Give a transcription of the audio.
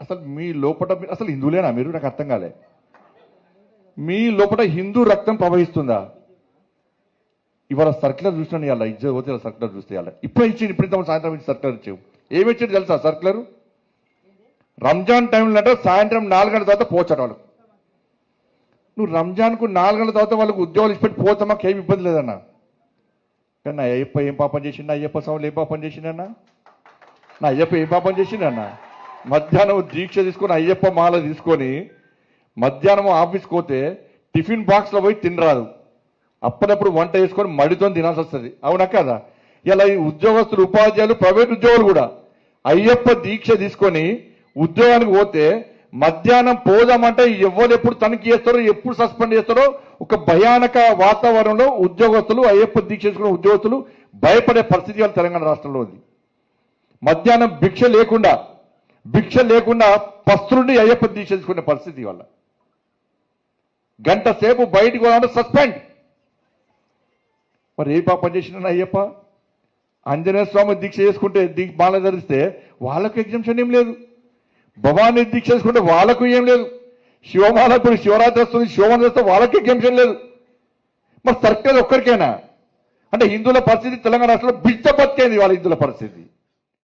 అసలు మీ లోపల అసలు హిందువులేనా మీరు? నాకు అర్థం కాలే. మీ లోపల హిందూ రక్తం ప్రవహిస్తుందా? ఇవాళ సర్క్యులర్ చూసినాను, ఇవాళ ఇజ్జ పోతే సర్క్యులర్ చూస్తే ఇవాళ ఇప్పుడే ఇచ్చింది, ఇప్పుడు సాయంత్రం ఇచ్చి సర్క్యులర్ ఇచ్చావు. ఏమి ఇచ్చింది తెలుసా సర్క్యులర్? రంజాన్ టైంలో అంటే సాయంత్రం 4 గంటల తర్వాత పోచట వాళ్ళు. నువ్వు రంజాన్కు 4 గంటల తర్వాత వాళ్ళకు ఉద్యోగాలు ఇచ్చిపెట్టి పోతా, మాకు ఏమి ఇబ్బంది లేదన్నా. కానీ నా అయ్యప్ప ఏం పాపం చేసిండు? అయ్యప్ప స్వాములు ఏం పాపం చేసిండన్నా? నా అయ్యప్ప ఏం పాపం చేసిండన్నా? మధ్యాహ్నం దీక్ష తీసుకొని అయ్యప్ప మాల తీసుకొని మధ్యాహ్నం ఆఫీస్కి పోతే టిఫిన్ బాక్స్లో పోయి తినరాదు, అప్పుడప్పుడు వంట వేసుకొని మడితో తినాల్సి వస్తుంది. అవునా కదా? ఇలా ఈ ఉద్యోగస్తులు, ఉపాధ్యాయులు, ప్రైవేట్ ఉద్యోగులు కూడా అయ్యప్ప దీక్ష తీసుకొని ఉద్యోగానికి పోతే మధ్యాహ్నం పోదామంటే ఎవరు ఎప్పుడు తనిఖీ చేస్తారో, ఎప్పుడు సస్పెండ్ చేస్తారో ఒక భయానక వాతావరణంలో ఉద్యోగస్తులు, అయ్యప్ప దీక్ష చేసుకున్న ఉద్యోగస్తులు భయపడే పరిస్థితి వాళ్ళ తెలంగాణ రాష్ట్రంలో ఉంది. మధ్యాహ్నం భిక్ష లేకుండా పస్తులుండి అయ్యప్ప దీక్ష చేసుకునే పరిస్థితి వల్ల గంట సేపు బయటికి పోవాలంటే సస్పెండ్. మరి ఏ పాపం చేసిన అయ్యప్ప? ఆంజనేయ స్వామి దీక్ష చేసుకుంటే బాల ధరిస్తే వాళ్ళకు ఎగ్జామ్షన్ ఏం లేదు, భవానీ దీక్ష చేసుకుంటే వాళ్ళకు ఏం లేదు, శివమాల ఇప్పుడు శివరాత్రి వస్తుంది, శివమాల చేస్తే వాళ్ళకి ఎగ్జామ్షన్ లేదు. మరి సర్కిల్ ఒక్కరికైనా అంటే హిందువుల పరిస్థితి తెలంగాణ రాష్ట్రంలో బిచ్చ బతికేది వాళ్ళ హిందువుల పరిస్థితి.